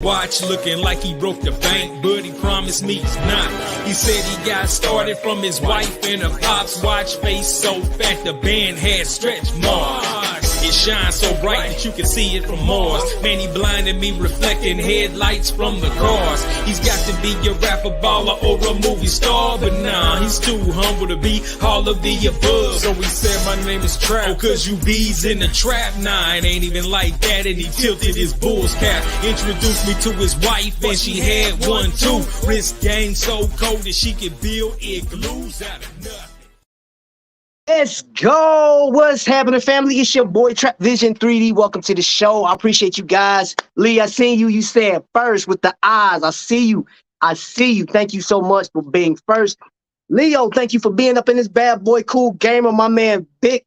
Watch looking like he broke the bank, but he promised me he's not. He said he got started from his wife and a pop's watch face so fat the band had stretch marks. It shines so bright that you can see it from Mars. Man, he blinded me reflecting headlights from the cars. He's got to be a rapper, baller, or a movie star, but nah, he's too humble to be all of the above. So he said my name is Trap, oh, cause you bees in the trap. Nah, it ain't even like that, and he tilted his bull's cap. Introduced me to his wife, and she had one too. Wrist game so cold that she could build igloos out of nothing. Let's go. What's happening, family? It's your boy Trap Vision 3D. Welcome to the show. I appreciate you guys. Lee, I seen you. You said first with the eyes. I see you. I see you. Thank you so much for being first. Leo, thank you for being up in this bad boy cool gamer, my man Big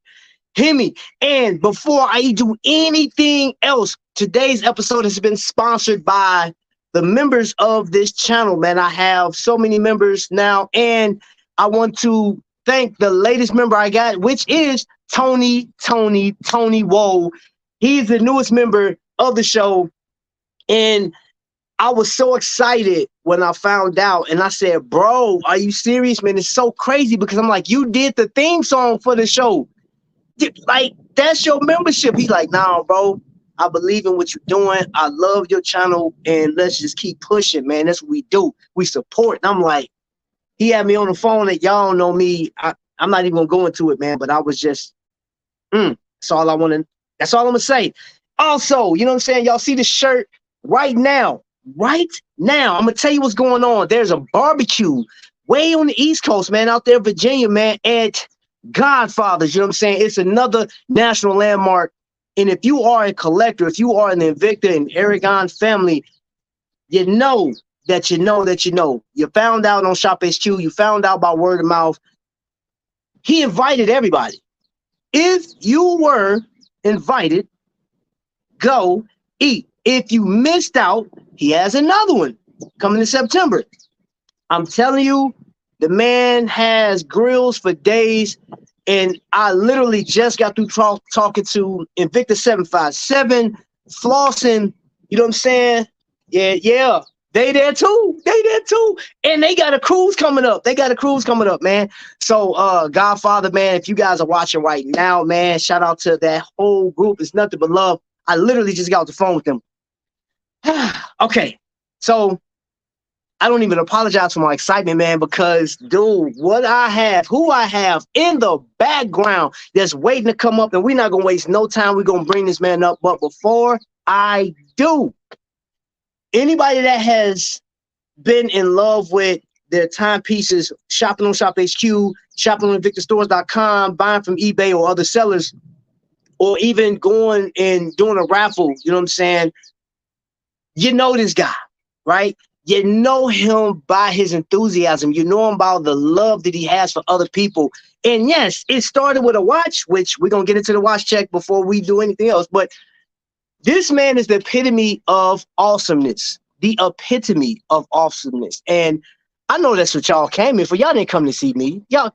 Hemi. And before I do anything else, today's episode has been sponsored by the members of this channel, man. I have so many members now, and I want to thank the latest member I got, which is Tony Woe. He's the newest member of the show, and I was so excited when I found out, and I said, bro, are you serious, man? It's so crazy because I'm like, you did the theme song for the show. Like, that's your membership. He's like, nah, bro, I believe in what you're doing. I love your channel, and let's just keep pushing, man. That's what we do. We support. And I'm like, he had me on the phone, and y'all don't know me. I'm not even gonna go into it, man. But I was just, that's all I want to. That's all I'm gonna say. Also, you know what I'm saying? Y'all see the shirt right now. Right now, I'm gonna tell you what's going on. There's a barbecue way on the East Coast, man, out there in Virginia, man, at Godfather's. You know what I'm saying? It's another national landmark. And if you are a collector, if you are an Invicta and Aragon family, you know that you know that you know. You found out on Shop HQ. You found out by word of mouth. He invited everybody. If you were invited, go eat. If you missed out, he has another one coming in September. I'm telling you, the man has grills for days. And I literally just got through talking to Invicta 757, Flossing. You know what I'm saying? Yeah. They there too. And they got a cruise coming up. Man. So Godfather, man, if you guys are watching right now, man, shout out to that whole group. It's nothing but love. I literally just got off the phone with them. Okay. So I don't even apologize for my excitement, man, because dude, who I have in the background that's waiting to come up, and we're not gonna waste no time. We're gonna bring this man up. But before I do, anybody that has been in love with their timepieces, shopping on Shop HQ, shopping on InvictaStores.com, buying from eBay or other sellers, or even going and doing a raffle, you know what I'm saying? You know this guy, right? You know him by his enthusiasm. You know him by the love that he has for other people. And yes, it started with a watch, which we're going to get into the watch check before we do anything else. But this man is the epitome of awesomeness, the epitome of awesomeness. And I know that's what y'all came in for. Y'all didn't come to see me. Y'all,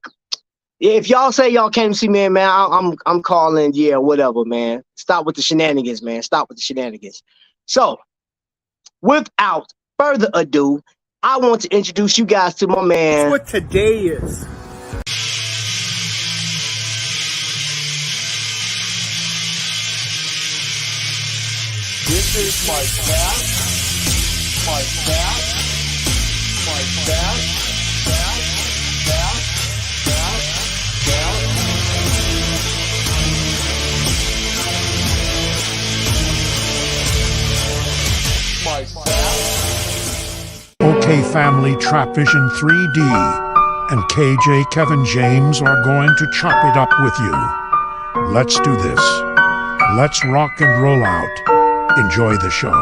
if y'all say y'all came to see me, man, I'm calling, yeah, whatever, man. Stop with the shenanigans, man. Stop with the shenanigans. So, without further ado, I want to introduce you guys to my man. That's what today is. This is my back, my back, my back, back, back, back, back. My back. Okay, family, Trap Vision 3D and KJ Kevin James are going to chop it up with you. Let's do this. Let's rock and roll out. Enjoy the show.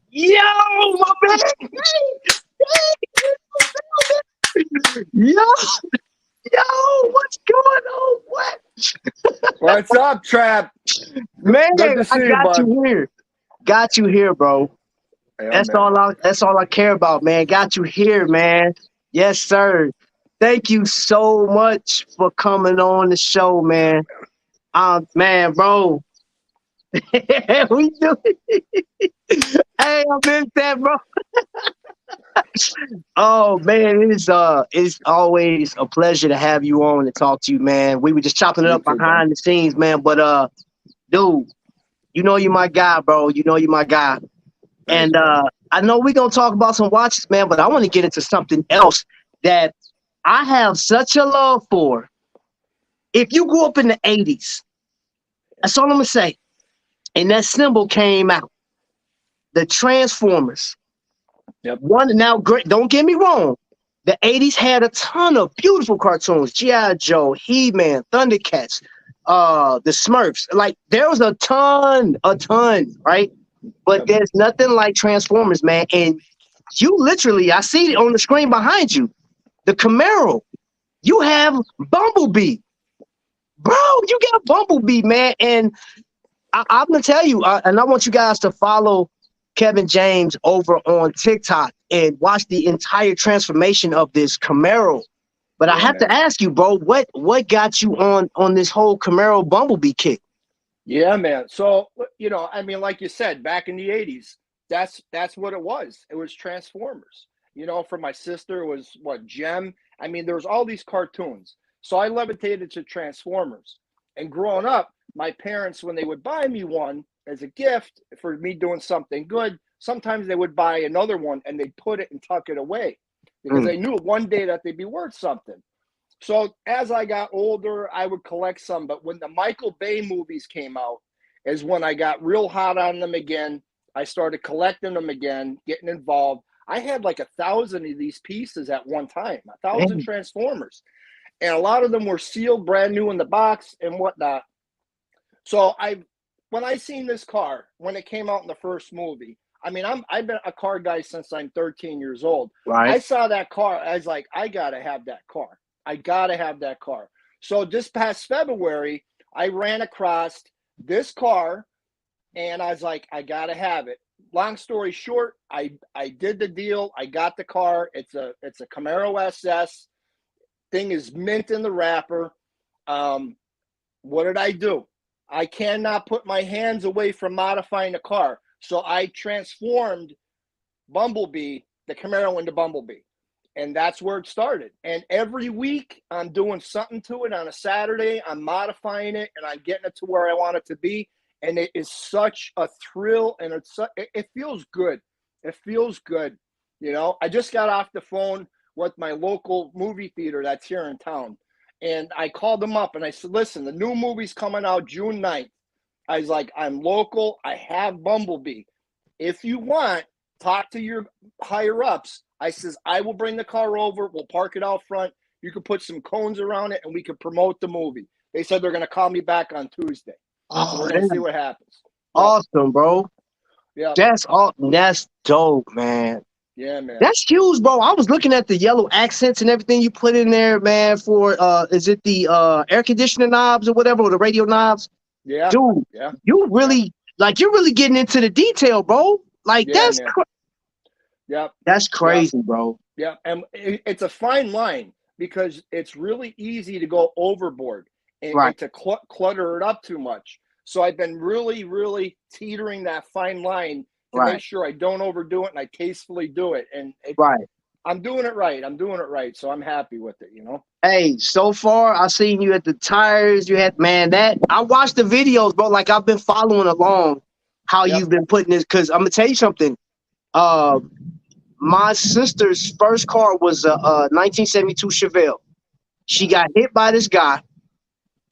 Yo, my man. Yo, what's going on? What? What's up, Trap? Man, Good to see I got you here. Got you here, bro. Yeah, That's all I care about, man. Got you here, man. Yes, sir. Thank you so much for coming on the show, man. Man, bro. We do it. I missed that, bro. Oh man, it's always a pleasure to have you on and talk to you, man. We were just chopping it You up too, behind the scenes, man. But dude, you know you're my guy, bro. You know you're my guy. Thanks, And bro. I know we're gonna talk about some watches, man, but I want to get into something else that I have such a love for. If you grew up in the 80s, that's all I'm gonna say. And that symbol came out. The Transformers. Yep. One now, great. Don't get me wrong. The 80s had a ton of beautiful cartoons: G.I. Joe, He-Man, Thundercats, the Smurfs. Like there was a ton, right? But Yep. there's nothing like Transformers, man. And you literally, I see it on the screen behind you, the Camaro. You have Bumblebee, bro. You got Bumblebee, man. And I'm gonna tell you, and I want you guys to follow Kevin James over on TikTok and watch the entire transformation of this Camaro. But I have to ask you, bro, what got you on this whole Camaro Bumblebee kick? Yeah, man. So, I mean, like you said, back in the 80s, that's what it was. It was Transformers. For my sister, it was what, Gem? I mean, there was all these cartoons. So I levitated to Transformers. And growing up, my parents, when they would buy me one as a gift for me doing something good, sometimes they would buy another one and they'd put it and tuck it away because they knew one day that they'd be worth something. So as I got older, I would collect some. But when the Michael Bay movies came out is when I got real hot on them again. I started collecting them again, getting involved. I had like 1,000 of these pieces at one time, 1,000 Transformers. And a lot of them were sealed brand new in the box and whatnot. So when I seen this car, when it came out in the first movie, I mean, I've been a car guy since I'm 13 years old. Right. I saw that car. I was like, I got to have that car. I got to have that car. So this past February, I ran across this car and I was like, I got to have it. Long story short, I did the deal. I got the car. It's a Camaro SS. Thing is mint in the wrapper. What did I do? I cannot put my hands away from modifying the car. So I transformed Bumblebee, the Camaro, into Bumblebee. And that's where it started. And every week I'm doing something to it. On a Saturday, I'm modifying it and I'm getting it to where I want it to be. And it is such a thrill and it feels good. It feels good. I just got off the phone with my local movie theater that's here in town. And I called them up and I said, listen, the new movie's coming out June 9th. I was like, I'm local. I have Bumblebee. If you want, talk to your higher ups. I says, I will bring the car over. We'll park it out front. You can put some cones around it and we can promote the movie. They said they're going to call me back on Tuesday. So we're going to see what happens. Awesome, bro. Yeah. That's dope, man. Yeah, man. That's huge, bro. I was looking at the yellow accents and everything you put in there, man, for is it the air conditioner knobs or whatever, or the radio knobs? Yeah. Dude, yeah. You really you're really getting into the detail, bro. Like Yeah, that's crazy, bro. Yeah, and it's a fine line because it's really easy to go overboard and to clutter it up too much. So I've been really, really teetering that fine line to make sure I don't overdo it and I tastefully do it. And I'm doing it right. So I'm happy with it, Hey, so far I've seen you at the tires. You had, man, I watched the videos, bro. Like I've been following along how you've been putting this. Cause I'm gonna tell you something. My sister's first car was a 1972 Chevelle. She got hit by this guy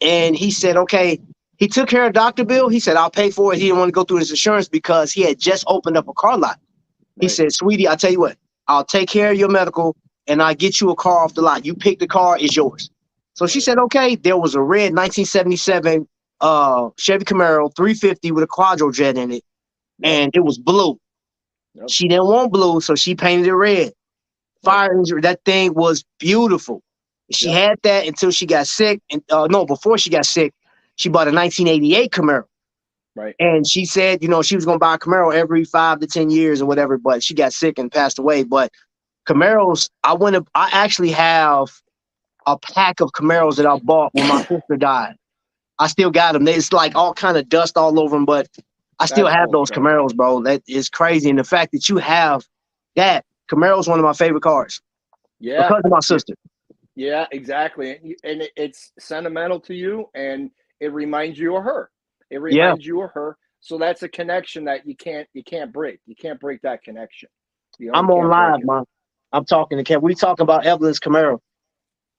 and he said, okay, he took care of doctor bill. He said, I'll pay for it. He didn't want to go through his insurance because he had just opened up a car lot. He said, sweetie, I'll tell you what, I'll take care of your medical and I'll get you a car off the lot. You pick the car, it's yours. So she said, okay. There was a red 1977 Chevy Camaro 350 with a quadrojet in it. And it was blue. She didn't want blue, so she painted it red. Fire injury, that thing was beautiful. She had that until she got sick. And before she got sick, she bought a 1988 Camaro. Right. And she said, she was going to buy a Camaro every 5 to 10 years or whatever, but she got sick and passed away. But Camaros, I actually have a pack of Camaros that I bought when my sister died. I still got them. It's like all kind of dust all over them, but I still That's have cool those stuff. Camaros, bro. That is crazy. And the fact that you have that, Camaro's one of my favorite cars Yeah. because of my sister. Yeah, exactly. And it's sentimental to you, and it reminds you of her. It Yeah. reminds you of her. So that's a connection that you can't break. You can't break that connection. You I'm can't on break live, it. man. I'm talking to Kev. We talking about Evelyn's Camaro.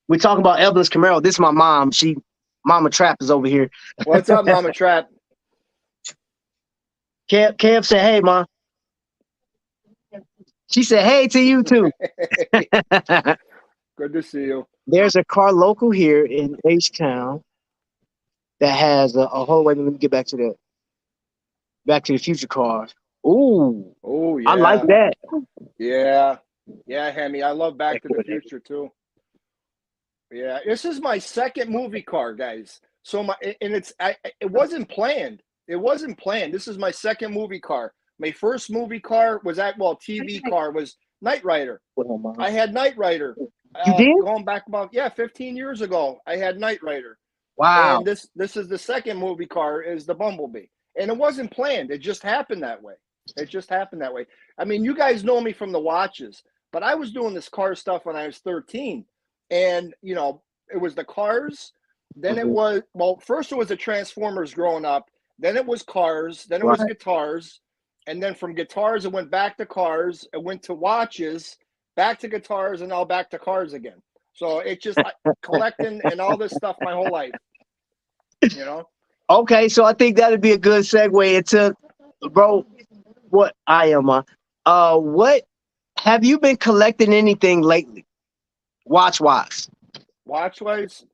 We talking about Evelyn's Camaro. This is my mom. Mama Trap is over here. What's up, Mama Trap? Kev said, hey, ma. She said, hey to you too. Good to see you. There's a car local here in H-Town that has a whole, wait, let me get back to that. Back to the Future cars. Ooh, Oh, yeah. I like that. Yeah. Yeah, Hemi. I love Back to the Future too. Yeah. This is my second movie car, guys. So it wasn't planned. It wasn't planned. This is my second movie car. My first movie car was TV car was Knight Rider. I had Knight Rider. You did? Going back about 15 years ago, I had Knight Rider. Wow. And this is the second movie car is the Bumblebee. And it wasn't planned. It just happened that way. I mean, you guys know me from the watches, but I was doing this car stuff when I was 13. And, it was the cars. Then it was, first it was the Transformers growing up. Then it was cars. Then it was guitars. And then from guitars, it went back to cars. It went to watches, back to guitars, and now back to cars again. So it's just collecting and all this stuff my whole life, Okay, so I think that'd be a good segue into, bro, what what have you been collecting anything lately? Watch-wise. Watch-wise,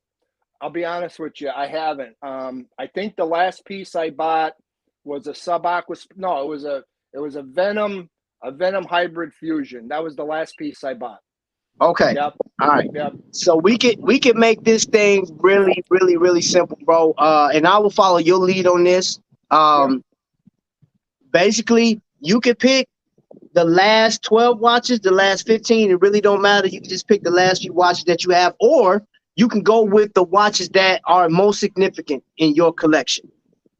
I'll be honest with you, I haven't. I think the last piece I bought was a it was a Venom hybrid fusion. That was the last piece I bought. Okay. Yep. All right. Yep. So we could make this thing really, really, really simple, bro. And I will follow your lead on this. Basically, you could pick the last 12 watches, the last 15. It really don't matter. You can just pick the last few watches that you have, or you can go with the watches that are most significant in your collection.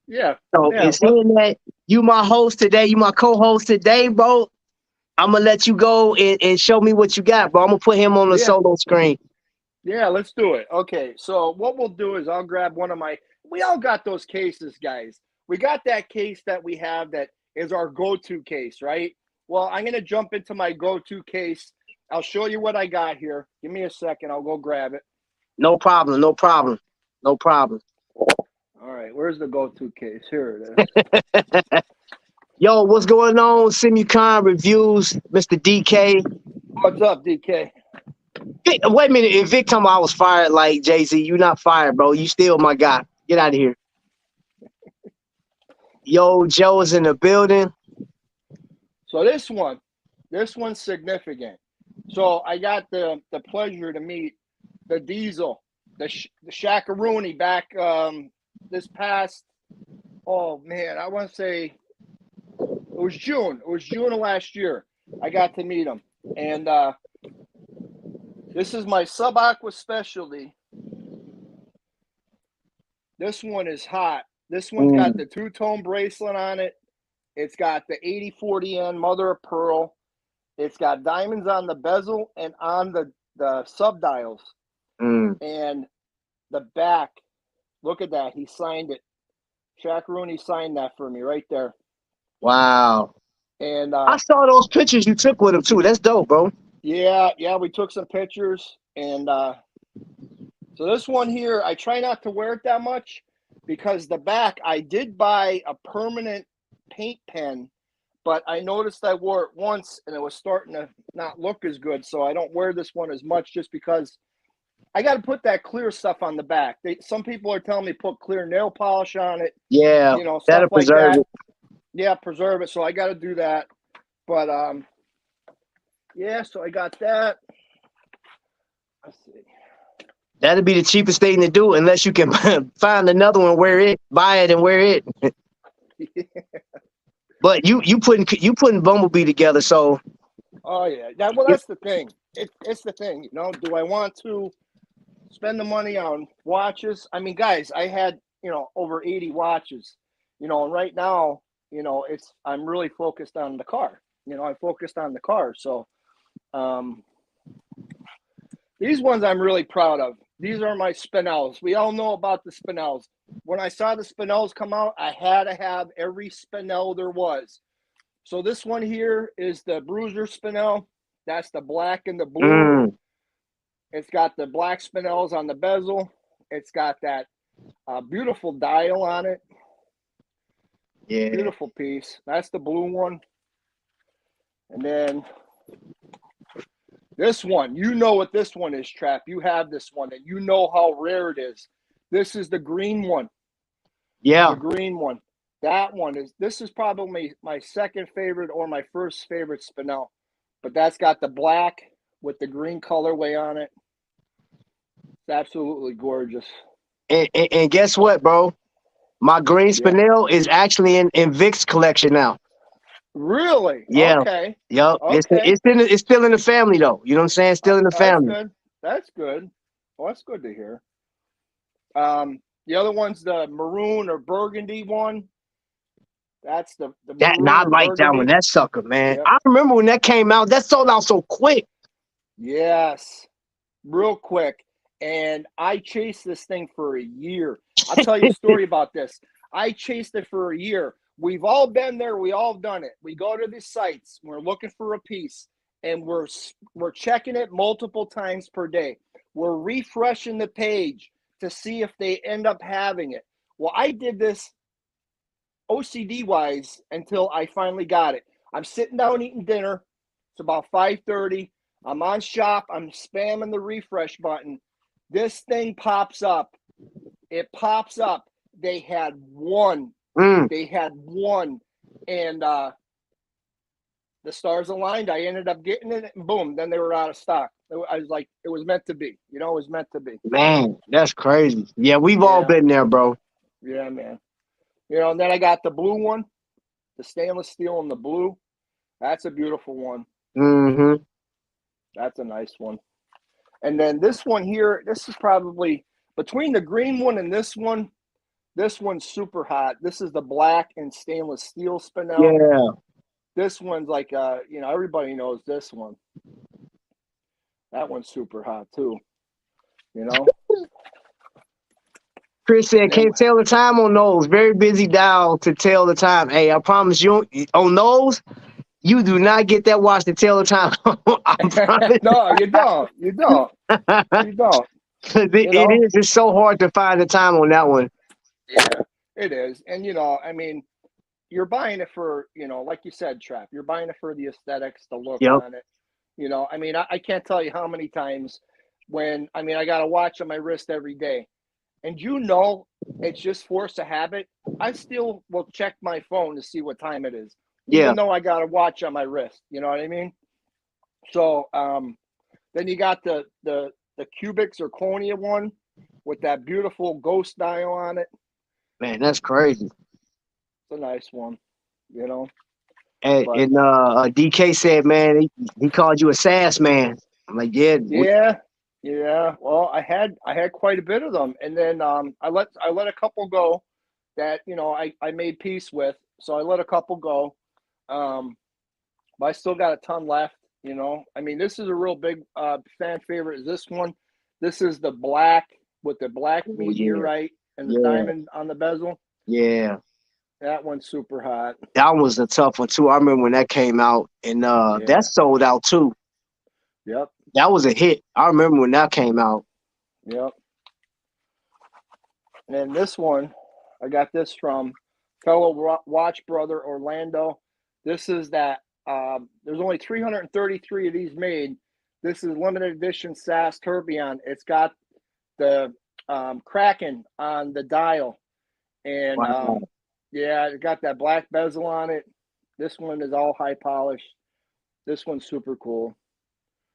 Yeah. So in seeing that you my host today, you my co-host today, bro, I'm gonna let you go and show me what you got, bro. I'm gonna put him on the solo screen. Yeah, let's do it. Okay, so what we'll do is I'll grab one of we all got those cases, guys. We got that case that we have that is our go-to case, right? Well, I'm gonna jump into my go-to case. I'll show you what I got here. Give me a second, I'll go grab it. No problem. All right, where's the go-to case? Here it is. Yo, what's going on? Simucon Reviews, Mr. DK. What's up, DK? Wait a minute. If Vic told me I was fired like Jay-Z, you not fired, bro. You still my guy. Get out of here. Yo, Joe is in the building. So this one's significant. So I got the pleasure to meet the Diesel, the Shaq-a-Rooney back this past, oh man, I want to say it was June. It was June of last year. I got to meet him. And this is my Sub-Aqua specialty. This one is hot. This one's got the two-tone bracelet on it. It's got the 8040N mother of pearl. It's got diamonds on the bezel and on the sub-dials. And the back, look at that. He signed it. Shaq-a-Rooney signed that for me right there. Wow. And I saw those pictures you took with him too. That's dope, bro. Yeah, we took some pictures. And so this one here, I try not to wear it that much because the back, I did buy a permanent paint pen, but I noticed I wore it once and it was starting to not look as good. So I don't wear this one as much just because I got to put that clear stuff on the back. Some people are telling me put clear nail polish on it. Yeah, stuff like that. it. Yeah, preserve it. So I got to do that. But so I got that. Let's see. That'd be the cheapest thing to do unless you can find another one, buy it and wear it. Yeah. But you putting Bumblebee together, so. Oh yeah, that's the thing. It's the thing, Do I want to spend the money on watches? I mean, guys, I had over 80 watches, and right now you know, I'm really focused on the car. You know, I'm focused on the car. So these ones I'm really proud of. These are my Spinells. We all know about the Spinells. When I saw the Spinells come out, I had to have every Spinell there was. So this one here is the Bruiser Spinell. That's the black and the blue. It's got the black Spinells on the bezel. It's got that beautiful dial on it. Yeah. Beautiful piece. That's the blue one. And then this one, you know what this one is, Trap. You have this one, and you know how rare it is. This is the green one. Yeah. The green one. That one this is probably my second favorite or my first favorite Spinell. But that's got the black with the green colorway on it. It's absolutely gorgeous. And guess what, bro? My green Spinell is actually in Vic's collection now. Really? Yeah. Okay. Yep. Okay. It's still in the family though. You know what I'm saying? Still in the family. That's good. That's good. Well, that's good to hear. The other one's the maroon or burgundy one. That's the maroon I or like that burgundy. one. That sucker, man. Yep. I remember when that came out. That sold out so quick. Yes. Real quick. And I chased this thing for a year. I'll tell you a story about this. I chased it for a year. We've all been there. We all done it. We go to these sites. We're looking for a piece, and we're checking it multiple times per day. We're refreshing the page to see if they end up having it. Well, I did this OCD-wise until I finally got it. I'm sitting down eating dinner. It's about 5:30. I'm on shop. I'm spamming the refresh button. This thing pops up. It pops up. They had one. They had one. And the stars aligned. I ended up getting it, and boom, then they were out of stock. I was like, it was meant to be. You know, it was meant to be. Man, that's crazy. Yeah, we've all been there, bro. Yeah, man. You know, and then I got the blue one, the stainless steel and the blue. That's a beautiful one. Mm-hmm. That's a nice one. And then this one here, this is probably between the green one and this one's super hot. This is the black and stainless steel Spinell. Yeah. This one's like, you know, everybody knows this one. That one's super hot too. You know? Chris said, can't tell the time on those. Very busy dial to tell the time. Hey, I promise you, on those, you do not get that watch to tell the time. No, you don't. You don't. You don't. It's so hard to find the time on that one. Yeah, it is. And, you know, I mean, you're buying it for, you know, like you said, Trap, you're buying it for the aesthetics, the look on it. You know, I mean, I can't tell you how many times when, I mean, I got a watch on my wrist every day. And you know, it's just force of habit. I still will check my phone to see what time it is, even though I got a watch on my wrist. You know what I mean? So then you got the cubic zirconia one with that beautiful ghost dial on it. Man, that's crazy. It's a nice one, you know. And DK said, man, he called you a sass man. I'm like, yeah. Yeah, well, I had quite a bit of them, and then I let a couple go that, you know, I made peace with. So I let a couple go, but I still got a ton left. You know, I mean, this is a real big fan favorite. Is this one? This is the black with the black meteorite and the diamond on the bezel. Yeah, that one's super hot. That was a tough one too. I remember when that came out, and that sold out too. Yep. That was a hit. I remember when that came out. Yep. And then this one, I got this from fellow watch brother Orlando. This is that. There's only 333 of these made. This is limited edition SAS Tourbillon. It's got the Kraken on the dial, and it got that black bezel on it. This one is all high polished. This one's super cool.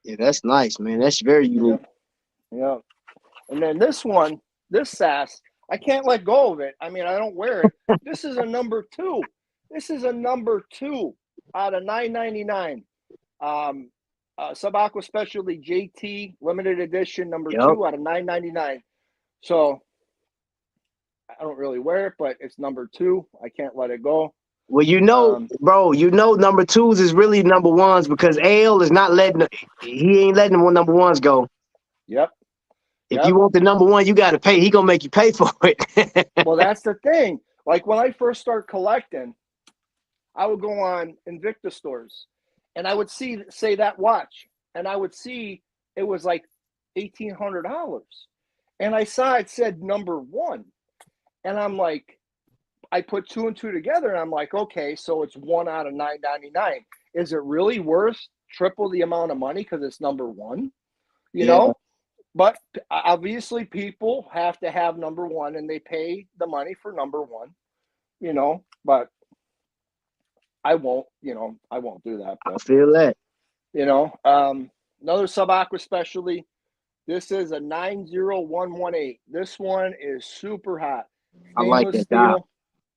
Yeah, that's nice, man. That's very unique. Yeah. And then this one, this SAS, I can't let go of it. I mean, I don't wear it. This is a number 2. This is a number 2 out of $9.99. Sub Aqua Specialty JT limited edition number 2 out of $9.99. So I don't really wear it, but it's number 2. I can't let it go. Well, you know, bro, you know, number twos is really number ones because AL is not letting he ain't letting the number ones go. Yep. If you want the number one, you got to pay. He gonna make you pay for it. Well, that's the thing. Like when I first started collecting, I would go on Invicta stores, and I would say that watch, and I would see it was like $1,800, and I saw it said number one, and I'm like, I put two and two together, and I'm like, okay, so it's one out of $9.99. Is it really worth triple the amount of money because it's number one? You know, but obviously people have to have number one, and they pay the money for number one. You know, but I won't. You know, I won't do that. But, I feel that. You know, another sub-aqua specialty. This is a 90118. This one is super hot. I like that dial.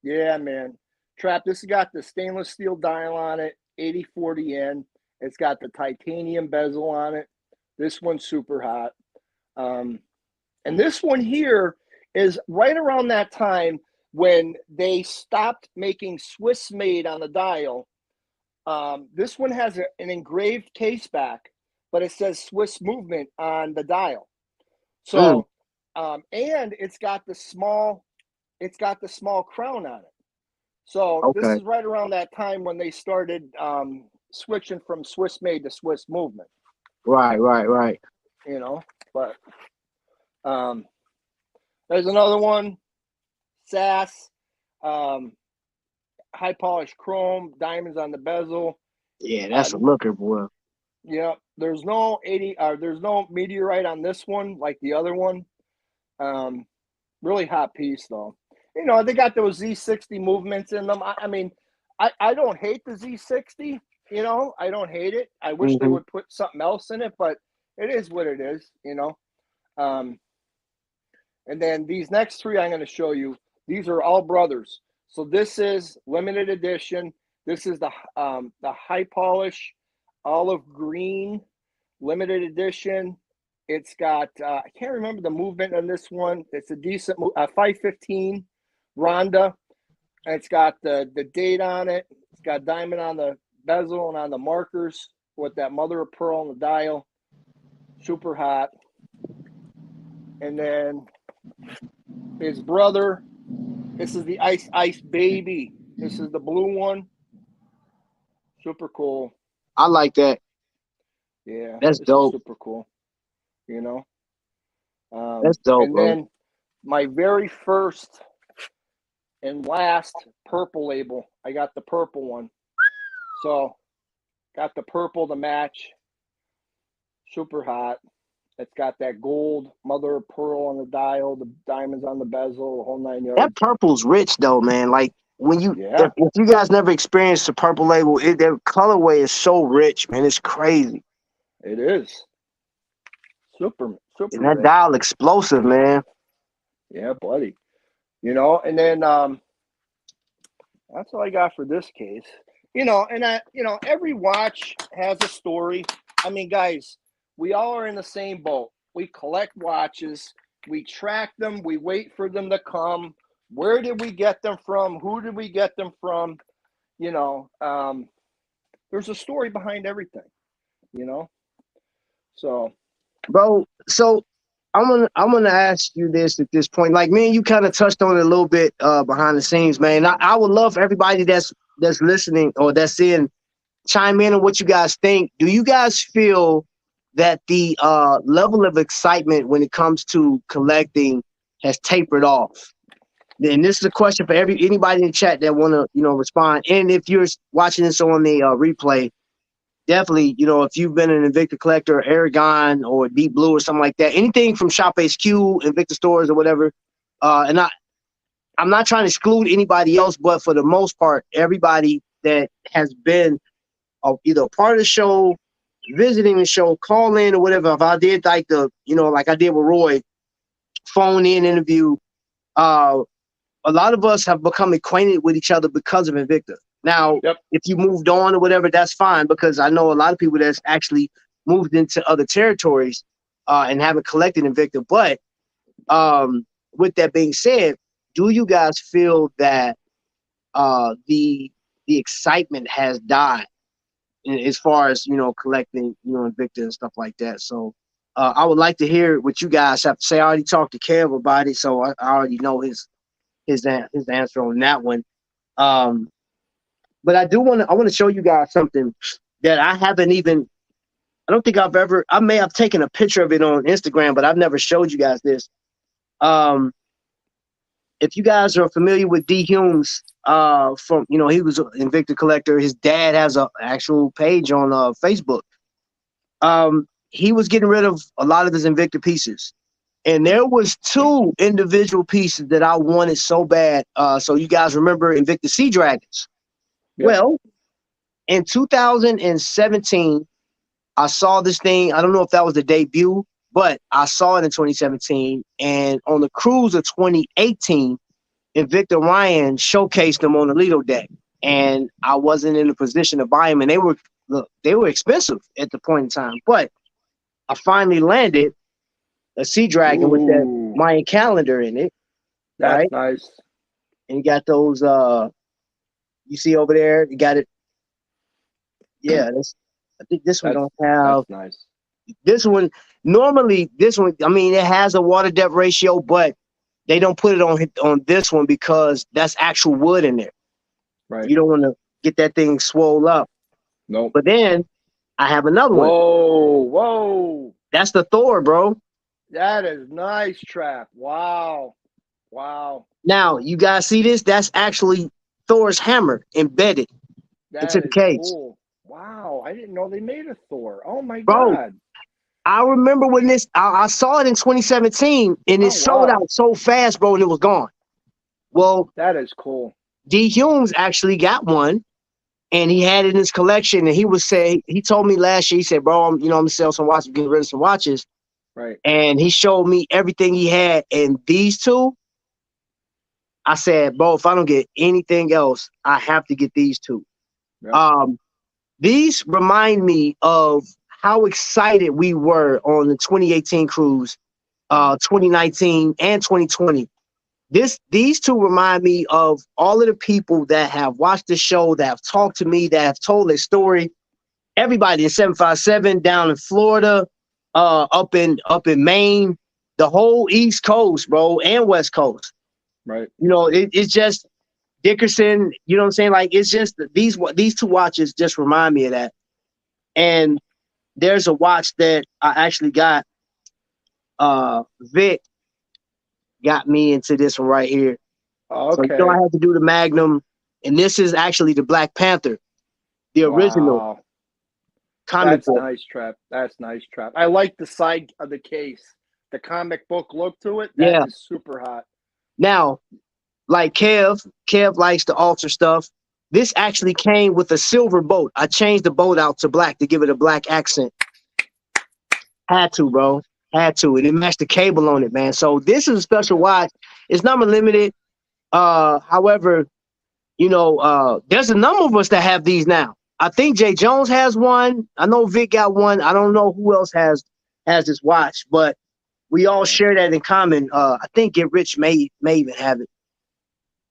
Yeah, man. Trap, this has got the stainless steel dial on it, 8040N. It's got the titanium bezel on it. This one's super hot. And this one here is right around that time when they stopped making Swiss made on the dial. This one has an engraved case back, but it says Swiss movement on the dial. So, and it's got the small crown on it. So this is right around that time when they started switching from Swiss made to Swiss movement. Right. You know, but there's another one, SAS, high polished chrome, diamonds on the bezel. Yeah, that's a looker, boy. Yeah, there's no meteorite on this one like the other one. Really hot piece though. You know, they got those Z60 movements in them. I mean, I don't hate the Z60. You know, I don't hate it. I wish they would put something else in it, but it is what it is. You know. And then these next three I'm going to show you. These are all brothers. So this is limited edition. This is the high polish olive green limited edition. It's got I can't remember the movement on this one. It's a decent 515 Ronda. And it's got the date on it. It's got diamond on the bezel and on the markers with that mother of pearl on the dial. Super hot. And then his brother, this is the Ice Baby. This is the blue one. Super cool. I like that. Yeah. That's dope. Super cool. You know? That's dope, and bro. then my very first and last purple label, I got the purple one. So, got the purple to match. Super hot. It's got that gold mother of pearl on the dial, the diamonds on the bezel, the whole 9 yards. That purple's rich though, man. Like when you, if you guys never experienced the purple label, their colorway is so rich, man. It's crazy. It is. Super. And that dial explosive, man. Yeah, buddy. You know, and then that's all I got for this case. You know, and every watch has a story. I mean, guys, we all are in the same boat. We collect watches. We track them. We wait for them to come. Where did we get them from? Who did we get them from? You know, there's a story behind everything, you know? So. Bro, so I'm gonna ask you this at this point. Like, man, you kind of touched on it a little bit behind the scenes, man. I would love for everybody that's listening or that's in chime in on what you guys think. Do you guys feel that the level of excitement when it comes to collecting has tapered off? And this is a question for anybody in the chat that want to, respond. And if you're watching this on the replay, definitely, if you've been an Invicta collector, Aragon or Deep Blue or something like that, anything from Shop HQ, Invicta stores or whatever. And I'm not trying to exclude anybody else, but for the most part, everybody that has been either a part of the show, visiting the show, call in or whatever. If I did like like I did with Roy, phone in interview, a lot of us have become acquainted with each other because of Invicta. Now, if you moved on or whatever, that's fine, because I know a lot of people that's actually moved into other territories and haven't collected Invicta. But with that being said, do you guys feel that the the excitement has died as far as, collecting, Invicta and stuff like that. So I would like to hear what you guys have to say. I already talked to Kev about it, so I already know his answer on that one. But I want to show you guys something that I don't think I may have taken a picture of it on Instagram, but I've never showed you guys this. If you guys are familiar with D. Humes, from, he was an Invicta collector. His dad has an actual page on Facebook. He was getting rid of a lot of his Invicta pieces. And there was 2 individual pieces that I wanted so bad. So you guys remember Invicta Sea Dragons? Yep. Well, in 2017, I saw this thing. I don't know if that was the debut, but I saw it in 2017. And on the cruise of 2018, Invicta Ryan showcased them on the Lido deck. And I wasn't in a position to buy them. And they were expensive at the point in time. But I finally landed a Sea Dragon with that Mayan calendar in it. That's nice. And you got those, you see over there, you got it. Yeah, I think this one don't have. That's nice. This one, normally, I mean, it has a water depth ratio, but they don't put it on this one because that's actual wood in there. Right. You don't want to get that thing swole up. Nope. But then I have another one. Whoa. That's the Thor, bro. That is nice, Trap. Wow. Now, you guys see this? That's actually Thor's hammer embedded into the case. Cool. Wow. I didn't know they made a Thor. Oh, my bro, God. I remember when I saw it in 2017, and it sold out so fast, bro, and it was gone. Well, that is cool. D. Humes actually got one, and he had it in his collection, and he told me last year, he said, bro, I'm gonna sell some watches, get rid of some watches. Right. And he showed me everything he had, and these 2, I said, bro, if I don't get anything else, I have to get these 2. Yep. These remind me of how excited we were on the 2018 cruise, 2019 and 2020. These 2 remind me of all of the people that have watched the show, that have talked to me, that have told their story. Everybody in 757 down in Florida, up in Maine, the whole East Coast, bro, and West Coast. Right. It's just Dickerson. You know what I'm saying? Like, it's just these 2 watches just remind me of that. And there's a watch that I actually got. Vic got me into this one right here. Okay. So I had to do the Magnum, and this is actually the Black Panther, the original comic book. That's nice, Trap. I like the side of the case, the comic book look to it. That is super hot. Now, like Kev likes to alter stuff. This actually came with a silver boat. I changed the boat out to black to give it a black accent. Had to, bro. Had to. It matched the cable on it, man. So this is a special watch. It's number limited. However, there's a number of us that have these now. I think Jay Jones has one. I know Vic got one. I don't know who else has this watch, but we all share that in common. I think Get Rich may even have it.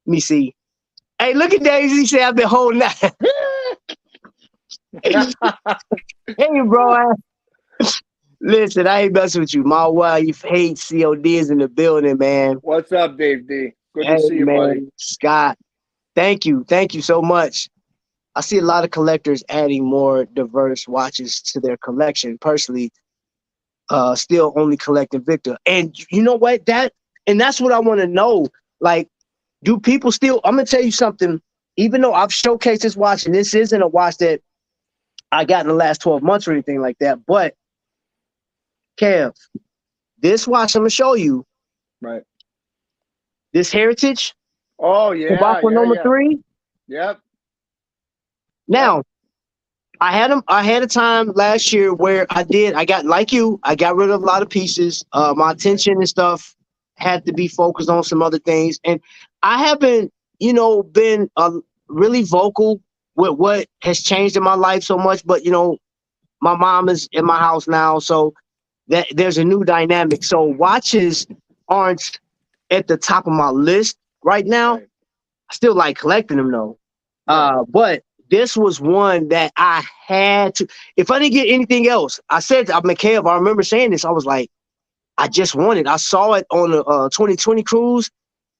Let me see. Hey, look at Daisy. He said I've been holding that. Hey, bro. Listen, I ain't messing with you. My wife hates CODs in the building, man. What's up, Dave D? Good to see you, man, buddy. Scott, thank you. Thank you so much. I see a lot of collectors adding more diverse watches to their collection. Personally, still only collecting Invicta. And you know what? That's what I want to know. Like, do people still, I'm going to tell you something, even though I've showcased this watch, and this isn't a watch that I got in the last 12 months or anything like that, but Kev, this watch I'm going to show you. Right. This Heritage. Oh, yeah. Tobacco number 3. Yep. Now, I had a time last year where I got rid of a lot of pieces. My attention and stuff had to be focused on some other things. And I haven't, been really vocal with what has changed in my life so much. But, my mom is in my house now. So there's a new dynamic. So watches aren't at the top of my list right now. Right. I still like collecting them though. But this was one that I had to. If I didn't get anything else, I said, I mean, Kev, I remember saying this. I was like, I just want it. I saw it on the 2020 cruise.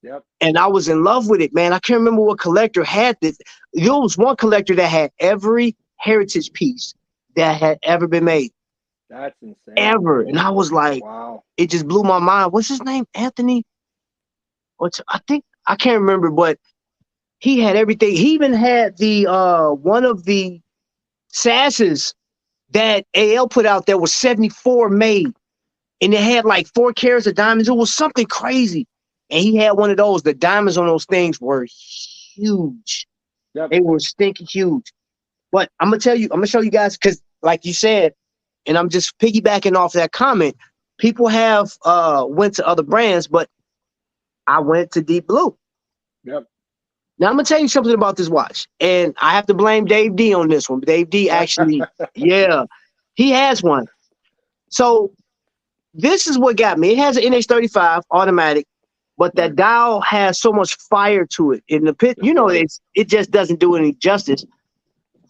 Yep. And I was in love with it, man. I can't remember what collector had this. There was one collector that had every heritage piece that had ever been made. That's insane. Ever. And I was like, wow. It just blew my mind. What's his name? Anthony? I think, I can't remember, but he had everything. He even had the one of the sasses that AL put out that was 74 made. And it had like 4 carats of diamonds. It was something crazy. And he had one of those. The diamonds on those things were huge. Yep. They were stinking huge. But I'm gonna show you guys, because like you said, and I'm just piggybacking off that comment, people have went to other brands, but I went to Deep Blue. Yep. Now I'm gonna tell you something about this watch, and I have to blame Dave D on this one. Dave D actually, yeah, he has one. So this is what got me. It has an NH35 automatic, but that dial has so much fire to it. In the pit, you know, it just doesn't do any justice.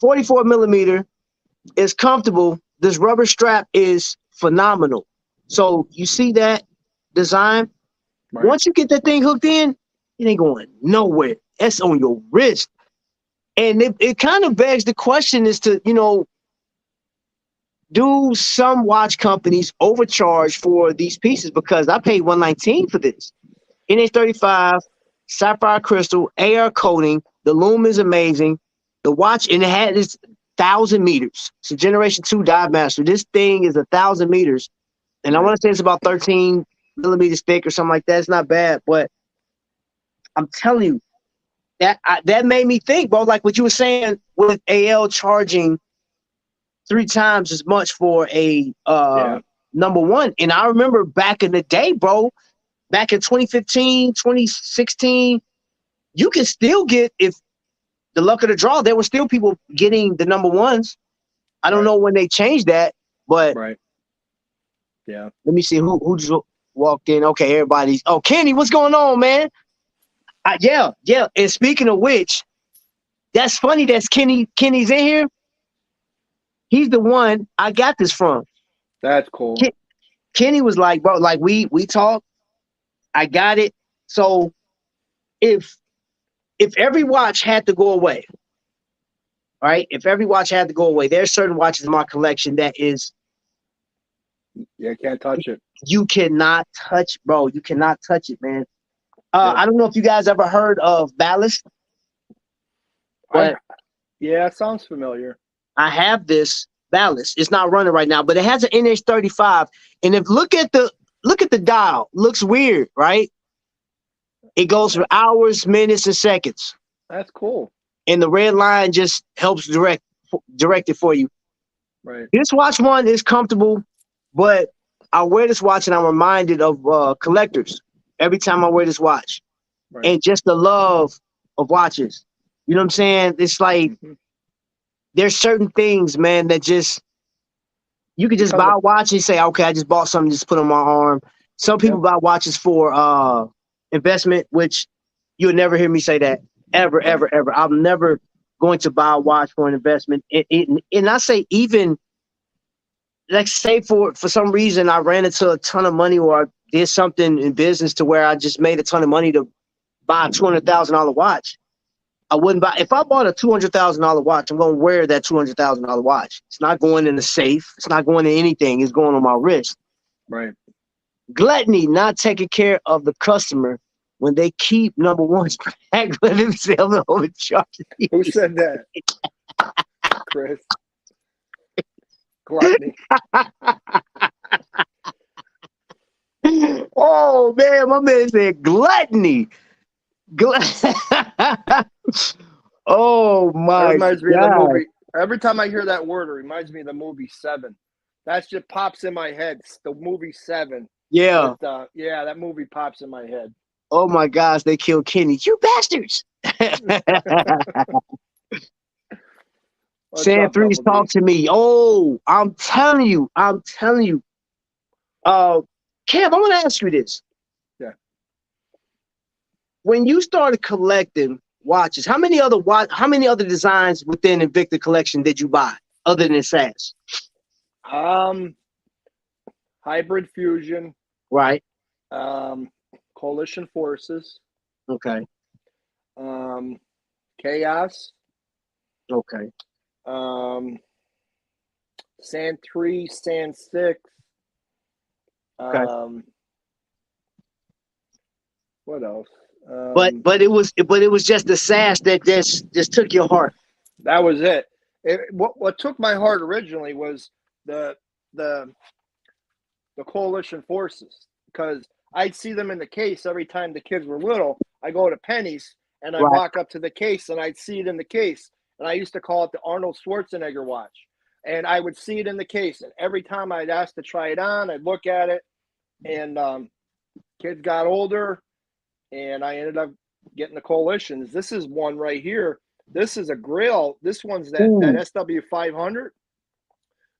44 millimeter is comfortable. This rubber strap is phenomenal. So you see that design? Right. Once you get that thing hooked in, it ain't going nowhere. That's on your wrist. And it kind of begs the question as to, you know, do some watch companies overcharge for these pieces? Because I paid $119 for this. NH35, sapphire crystal, AR coating. The loom is amazing. The watch, and it had this 1,000 meters. It's a Generation 2 Dive Master. This thing is 1,000 meters. And I want to say it's about 13 millimeters thick or something like that. It's not bad, but I'm telling you, that made me think, bro, like what you were saying with AL charging 3 times as much for a number one. And I remember back in the day, bro, back in 2015, 2016, you can still get, if the luck of the draw, there were still people getting the number ones. I don't know when they changed that, but yeah. Let me see who just walked in. Okay, everybody's. Oh, Kenny, what's going on, man? Yeah. And speaking of which, that's funny. That's Kenny's in here. He's the one I got this from. That's cool. Kenny was like, bro, like we talked. I got it. So if every watch had to go away, all right? If every watch had to go away, there's certain watches in my collection that is. Yeah, can't touch it. You cannot touch, bro. You cannot touch it, man. I don't know if you guys ever heard of Ballast. But yeah, it sounds familiar. I have this Ballast. It's not running right now, but it has an NH35. And if look at the dial, looks weird, right? It goes for hours, minutes, and seconds. That's cool. And the red line just helps direct it for you. Right. This watch one is comfortable, but I wear this watch and I'm reminded of collectors every time I wear this watch. Right. And just the love of watches. You know what I'm saying? It's like there's certain things, man, that just you could just buy a watch and say, okay, I just bought something, just put on my arm. Some people buy watches for investment, which you'll never hear me say that ever, ever, ever. I'm never going to buy a watch for an investment. And I say even, let's say for some reason I ran into a ton of money or I did something in business to where I just made a ton of money to buy a $200,000 watch. I wouldn't buy. If I bought a $200,000 watch, I'm going to wear that $200,000 watch. It's not going in the safe. It's not going to anything. It's going on my wrist. Right. Gluttony, not taking care of the customer when they keep number ones back with themselves overcharged. Who said that? Chris. Gluttony. Oh man, my man said gluttony. Oh my! That reminds me of the movie. Every time I hear that word, it reminds me of the movie Seven. That just pops in my head. It's the movie Seven. Yeah. But, yeah, that movie pops in my head. Oh my gosh, they killed Kenny. You bastards! Sand Threes, talk to me. Oh, I'm telling you. Kev, I want to ask you this. Yeah. When you started collecting, watches. How many other designs within Invicta collection did you buy other than SAS? Hybrid Fusion. Right. Coalition Forces. Okay. Chaos. Okay. Sand 3, Sand 6. Okay. What else? But it was just the SAS that just took your heart. That was it. What took my heart originally was the Coalition Forces, because I'd see them in the case every time the kids were little. I go to Penny's and I Right. walk up to the case and I'd see it in the case, and I used to call it the Arnold Schwarzenegger watch. And I would see it in the case, and every time I'd ask to try it on, I'd look at it, and kids got older, and I ended up getting the Coalitions. This is one right here. This is a grill. This one's that SW500.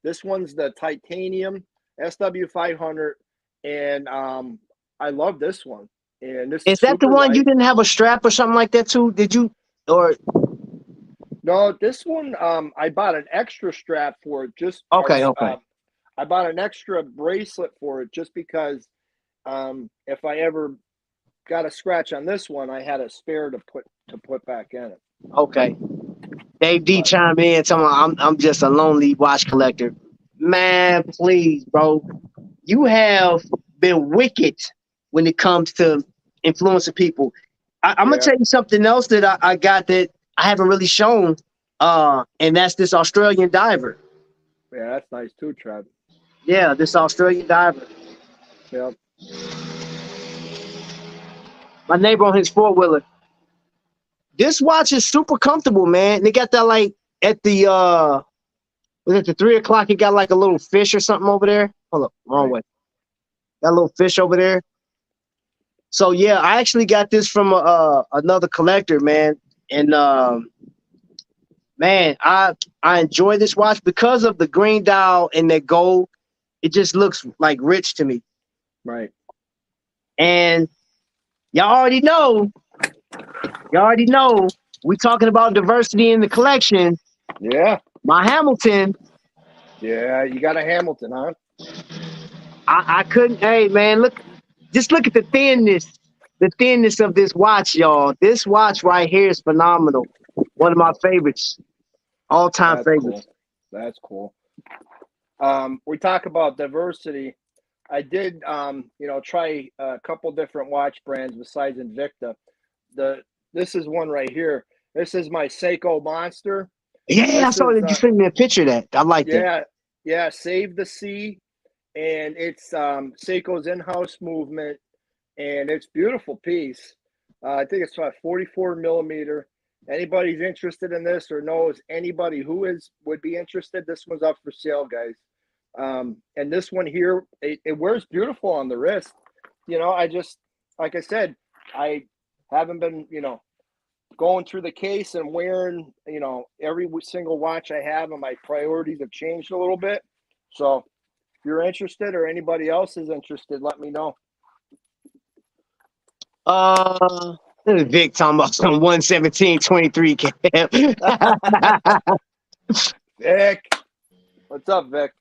This one's the titanium SW500, and I love this one. And this Is that the one light. you didn't have a strap or something like that too? Did you? Or no, this one I bought an extra strap for it. Okay. I bought an extra bracelet for it just because if I ever got a scratch on this one, I had a spare to put back in it. Okay. Dave D chimed in, talking I'm just a lonely watch collector. Man, please, bro. You have been wicked when it comes to influencing people. I'm gonna tell you something else that I got that I haven't really shown, and that's this Australian diver. Yeah, that's nice too, Trev. Yeah, this Australian diver. Yep. My neighbor on his 4-wheeler. This watch is super comfortable, man. They got that like at the was it the 3 o'clock? It got like a little fish or something over there. Hold up, wrong way. Got a little fish over there. So yeah, I actually got this from another collector, man. And man, I enjoy this watch because of the green dial and the gold. It just looks like rich to me. Right. And y'all already know. We talking about diversity in the collection. Yeah. My Hamilton. Yeah, you got a Hamilton, huh? I couldn't. Hey, man, look at the thinness of this watch, y'all. This watch right here is phenomenal. One of my favorites, all-time favorites. Cool. That's cool. We talk about diversity. I did, try a couple different watch brands besides Invicta. This is one right here. This is my Seiko Monster. Yeah, I saw that you sent me a picture of that. I like that. Yeah, Save the Sea, and it's Seiko's in-house movement, and it's a beautiful piece. I think it's about 44 millimeter. Anybody's interested in this or knows anybody who would be interested, this one's up for sale, guys. And this one here, it wears beautiful on the wrist. I just, like I said, I haven't been, going through the case and wearing, every single watch I have, and my priorities have changed a little bit. So if you're interested or anybody else is interested, let me know. Vic talking about some 117.23 Vic, what's up, Vic?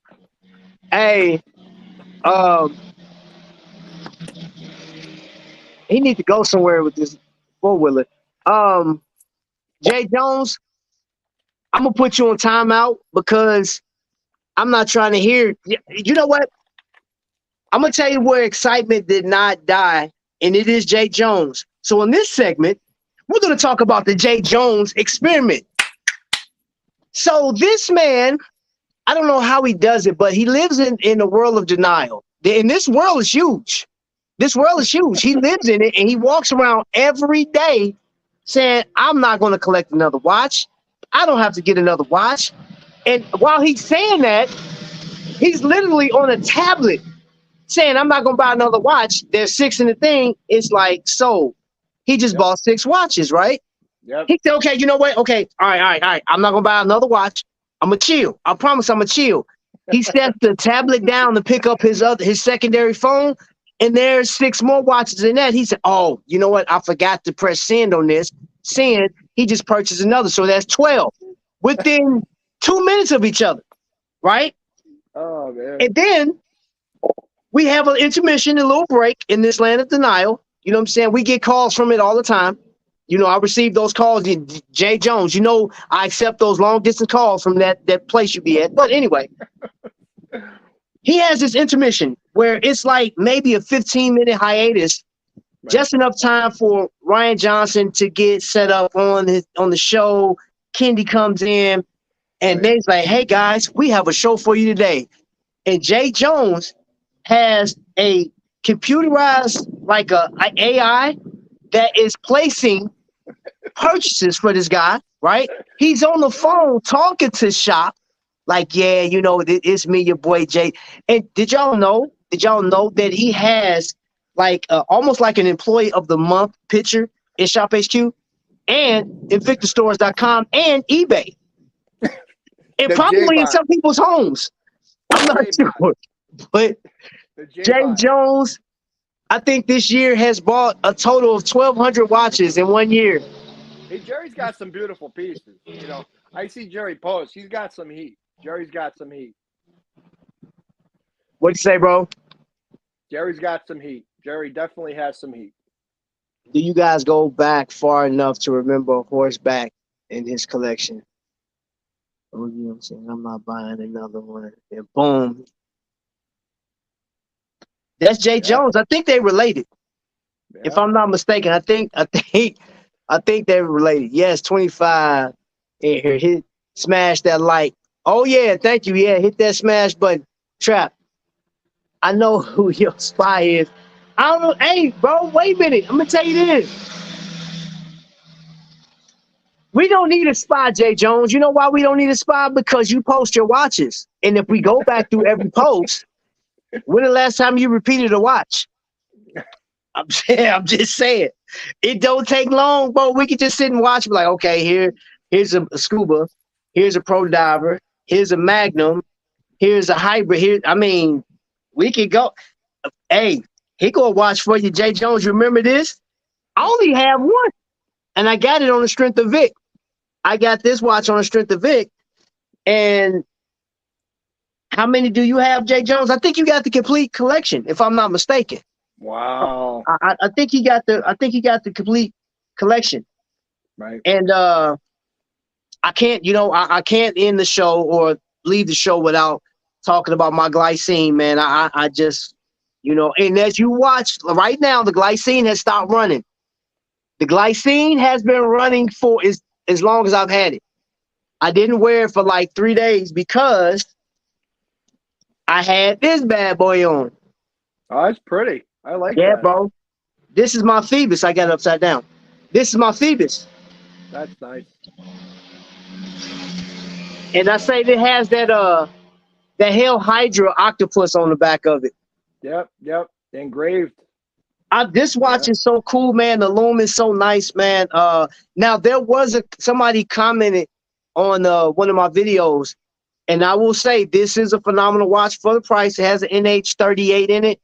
Hey, he needs to go somewhere with this 4-wheeler. Jay Jones, I'm gonna put you on timeout because I'm not trying to hear. You know what? I'm gonna tell you where excitement did not die, and it is Jay Jones. So in this segment, we're gonna talk about the Jay Jones experiment. So this man, I don't know how he does it, but he lives in a world of denial. And this world is huge. This world is huge. He lives in it, and he walks around every day saying, I'm not going to collect another watch. I don't have to get another watch. And while he's saying that, he's literally on a tablet saying, I'm not going to buy another watch. There's 6 in the thing. It's like, so he just bought 6 watches, right? Yep. He said, okay, you know what? Okay, all right. I'm not going to buy another watch. I'm going to chill. I promise I'm going to chill. He sets the tablet down to pick up his secondary phone, and there's 6 more watches in that. He said, oh, you know what? I forgot to press send on this. seeing he just purchased another. So that's 12 within 2 minutes of each other, right? Oh man. And then we have an intermission, a little break in this land of denial. You know what I'm saying? We get calls from it all the time. You know, I receive those calls. Jay Jones, you know, I accept those long distance calls from that place you be at. But anyway, he has this intermission where it's like maybe a 15-minute hiatus, right, just enough time for Ryan Johnson to get set up on the show. Kendi comes in, and right, they's like, "Hey guys, we have a show for you today." And Jay Jones has a computerized, like a AI that is placing purchases for this guy, right? He's on the phone talking to Shop, like, yeah, you know, it's me, your boy Jay. And did y'all know that he has like almost like an employee of the month picture in Shop HQ and InvictusStores.com and eBay, and probably in some people's homes. I'm not sure, but Jay Jones, I think this year has bought a total of 1,200 watches in 1 year. Hey, Jerry's got some beautiful pieces. You know, I see Jerry post. He's got some heat. Jerry's got some heat. What'd you say, bro? Jerry's got some heat. Jerry definitely has some heat. Do you guys go back far enough to remember a horseback in his collection? Oh, you know what I'm saying? I'm not buying another one. And boom. That's Jay Jones. I think they related. Yeah. If I'm not mistaken, I think they're related. Yes, 25. And here, hit smash that like. Oh yeah, thank you. Yeah, hit that smash button. Trap. I know who your spy is. I don't know. Hey, bro, wait a minute. I'm gonna tell you this. We don't need a spy, Jay Jones. You know why we don't need a spy? Because you post your watches. And if we go back through every post, when the last time you repeated a watch? I'm just saying. It don't take long, bro. We can just sit and watch. Like, okay, here's a scuba, here's a pro diver, here's a magnum, here's a hybrid. Here, I mean, we could go. Hey, he go watch for you, Jay Jones. You remember this? I only have one, and I got it on the strength of Vic. I got this watch on the strength of Vic, and how many do you have, Jay Jones? I think you got the complete collection, if I'm not mistaken. Wow. I think he got the complete collection. Right. And I can't, I can't end the show or leave the show without talking about my glycine, man. I just, and as you watch right now, the glycine has stopped running. The glycine has been running for as long as I've had it. I didn't wear it for like 3 days because I had this bad boy on. Oh, that's pretty. I like that. Yeah, bro. This is my Phoebus. I got it upside down. This is my Phoebus. That's nice. And I say it has that Hell Hydra octopus on the back of it. Yep. Engraved. This watch is so cool, man. The lume is so nice, man. Now there was somebody commented on one of my videos, and I will say this is a phenomenal watch for the price. It has an NH38 in it.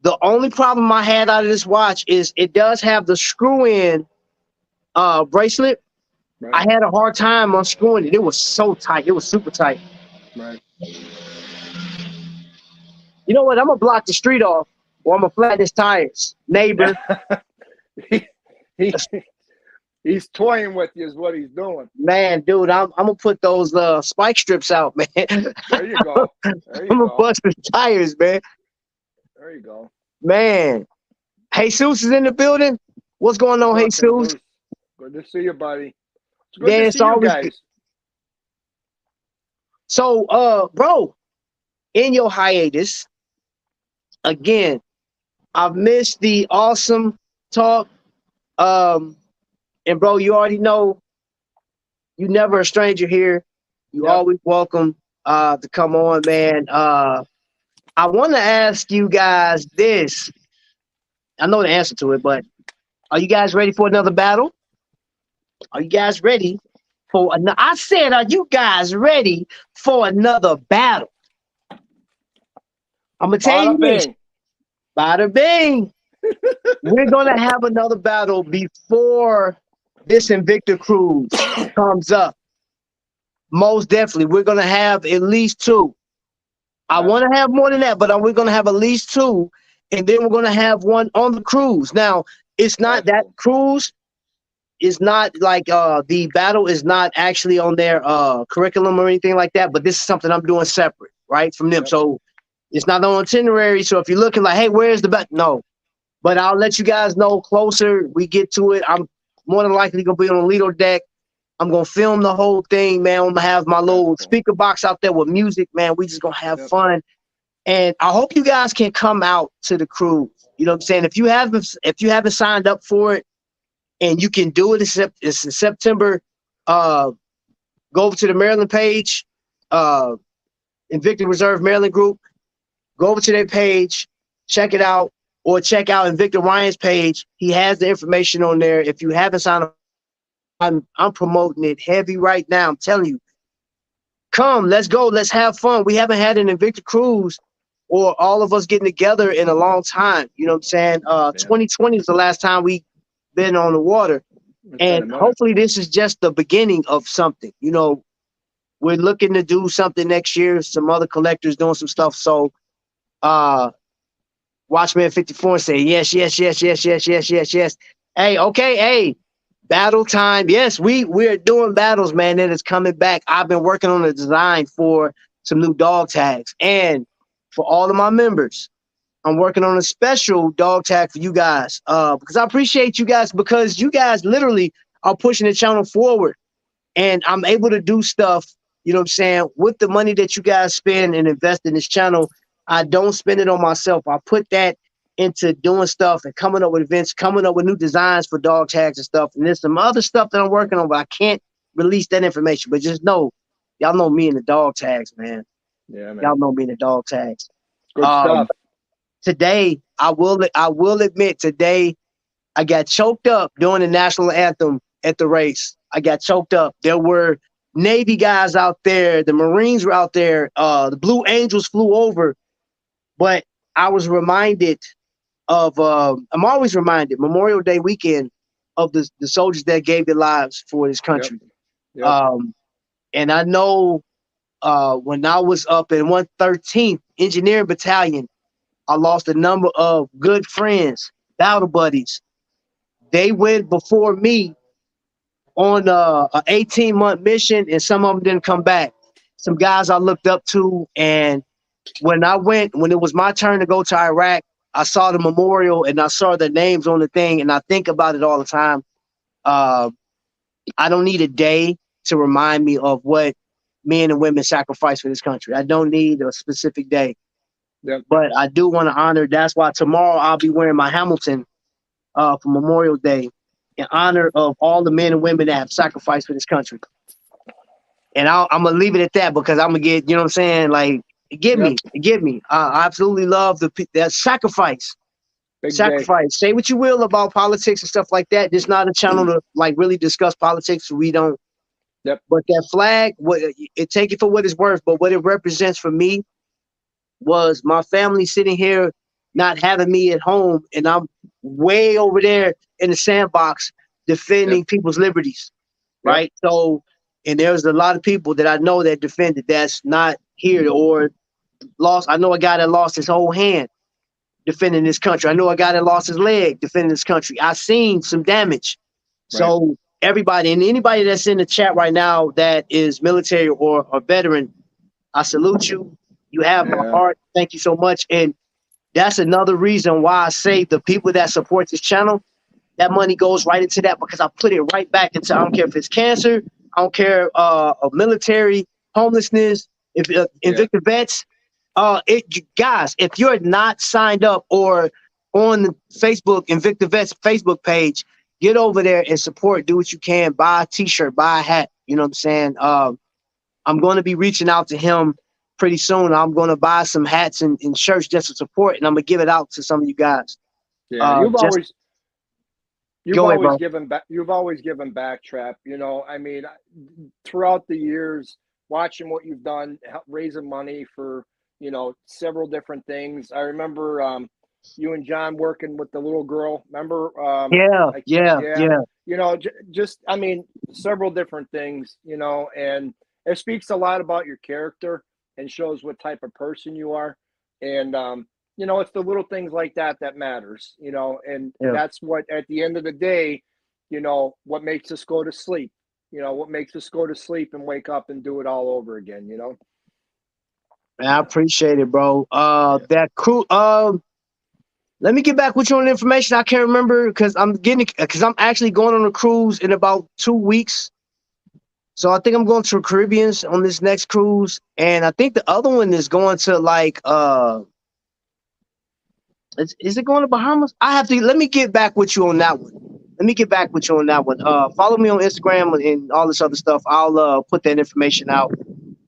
The only problem I had out of this watch is it does have the screw-in bracelet. Right. I had a hard time unscrewing it. It was so tight. It was super tight. Right. You know what? I'm gonna block the street off, or I'm gonna flatten his tires, neighbor. He's toying with you, is what he's doing. Man, dude, I'm gonna put those spike strips out, man. There you go. I'm gonna bust his tires, man. There you go. Man. Jesus is in the building. What's going on, Jesus? Good to see you, buddy. It's good to see you guys. Good. So, bro, in your hiatus, again, I've missed the awesome talk. And bro, you already know you never a stranger here. You always welcome to come on, man. I want to ask you guys this. I know the answer to it, but are you guys ready for another battle? Are you guys ready for another? I said, are you guys ready for another battle? I'm going to tell you this. Bada bing. We're going to have another battle before this Invicta cruise comes up, most definitely we're gonna have at least two. I want to have more than that, but we're gonna have at least two, and then we're gonna have one on the cruise. Now, it's not that cruise is not like the battle is not actually on their curriculum or anything like that, but this is something I'm doing separate, right, from them. So it's not on itinerary. So if you're looking like, hey, where's the battle? No. But I'll let you guys know closer we get to it. I'm more than likely gonna be on the Lido deck. I'm gonna film the whole thing, man. I'm gonna have my little speaker box out there with music, man. We just gonna have fun. And I hope you guys can come out to the cruise. You know what I'm saying? If you haven't signed up for it and you can do it, it's in September, go over to the Maryland page, Invicta Reserve Maryland Group. Go over to their page, check it out, or check out Invicta Ryan's page. He has the information on there. If you haven't signed up, I'm promoting it heavy right now. I'm telling you, come, let's go, let's have fun. We haven't had an Invicta cruise or all of us getting together in a long time. You know what I'm saying? 2020 was the last time we been on the water, and hopefully this is just the beginning of something. You know, we're looking to do something next year. Some other collectors doing some stuff. So, Watchman 54 say yes, yes, yes, yes, yes, yes, yes, yes. Hey, okay, hey, battle time. Yes, we're doing battles, man. That is coming back. I've been working on a design for some new dog tags, and for all of my members, I'm working on a special dog tag for you guys. Because I appreciate you guys, because you guys literally are pushing the channel forward, and I'm able to do stuff. You know what I'm saying? With the money that you guys spend and invest in this channel, I don't spend it on myself. I put that into doing stuff and coming up with events, coming up with new designs for dog tags and stuff. And there's some other stuff that I'm working on, but I can't release that information. But just know, y'all know me and the dog tags, man. Yeah, man. Y'all know me and the dog tags. Good stuff. Today, I will admit, today I got choked up during the national anthem at the race. I got choked up. There were Navy guys out there. The Marines were out there. The Blue Angels flew over. But I was reminded of, I'm always reminded, Memorial Day weekend, of the soldiers that gave their lives for this country. Yep. And I know when I was up in 113th Engineering Battalion, I lost a number of good friends, battle buddies. They went before me on an 18-month mission, and some of them didn't come back. Some guys I looked up to, and when it was my turn to go to Iraq, I saw the memorial and I saw the names on the thing, and I think about it all the time. I don't need a day to remind me of what men and women sacrificed for this country. I don't need a specific day. Yep. But I do want to honor. That's why tomorrow I'll be wearing my Hamilton for Memorial Day in honor of all the men and women that have sacrificed for this country. And I'm going to leave it at that, because I'm going to get, you know what I'm saying? Like, get me. I absolutely love that sacrifice. Big sacrifice. Say what you will about politics and stuff like that. This is not a channel to like really discuss politics. We don't. Yep. But that flag, take it for what it's worth. But what it represents for me was my family sitting here, not having me at home, and I'm way over there in the sandbox defending people's liberties, right? So, and there's a lot of people that I know that defended that's not here or lost. I know a guy that lost his whole hand defending this country. I know a guy that lost his leg defending this country. I've seen some damage. So everybody, and anybody that's in the chat right now that is military or a veteran, I salute you. You have my heart. Thank you so much. And that's another reason why I say the people that support this channel, that money goes right into that, because I put it right back into, I don't care if it's cancer, I don't care of military, homelessness, if Invicta vets, guys, if you're not signed up or on the Facebook, Invicta Vets Facebook page, get over there and support, do what you can, buy a t-shirt, buy a hat, you know what I'm saying? I'm going to be reaching out to him pretty soon. I'm going to buy some hats and shirts just to support, and I'm going to give it out to some of you guys. Yeah, you've always given back. You've always given back, Trap. You know, I mean, throughout the years, watching what you've done, raising money for, you know, several different things. I remember you and John working with the little girl. Remember? Yeah, Like, yeah, yeah. yeah. You know, just I mean, several different things. You know, and it speaks a lot about your character and shows what type of person you are. And you know, it's the little things like that that matters. You know, and Yeah. that's what at the end of the day, you know, what makes us go to sleep. You know, what makes us go to sleep and wake up and do it all over again. You know. Man, I appreciate it, bro. Yeah. That crew. Let me get back with you on the information. I can't remember because I'm actually going on a cruise in about 2 weeks. So I think I'm going to the Caribbean on this next cruise, and I think the other one is going to like is it going to Bahamas? I have to let me get back with you on that one. Let me get back with you on that one. Follow me on Instagram and all this other stuff. I'll put that information out.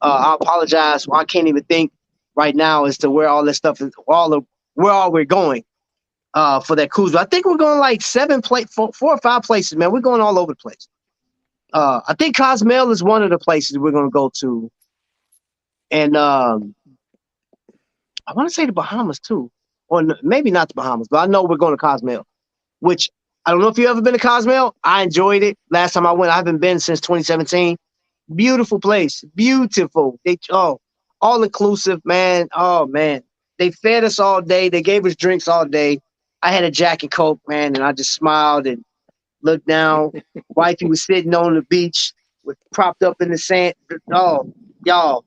I apologize. I can't even think right now as to where all this stuff is, where all we're going for that cruise. But I think we're going like 4 or 5 places, man. We're going all over the place. I think Cozumel is one of the places we're going to go to. And I want to say the Bahamas too. Or maybe not the Bahamas, but I know we're going to Cozumel, which I don't know if you've ever been to Cozumel. I enjoyed it. Last time I went, I haven't been since 2017. Beautiful place. Beautiful. All inclusive, man. Oh, man. They fed us all day. They gave us drinks all day. I had a Jack and Coke, man, and I just smiled and looked down. Wifey was sitting on the beach with propped up in the sand. Oh, y'all.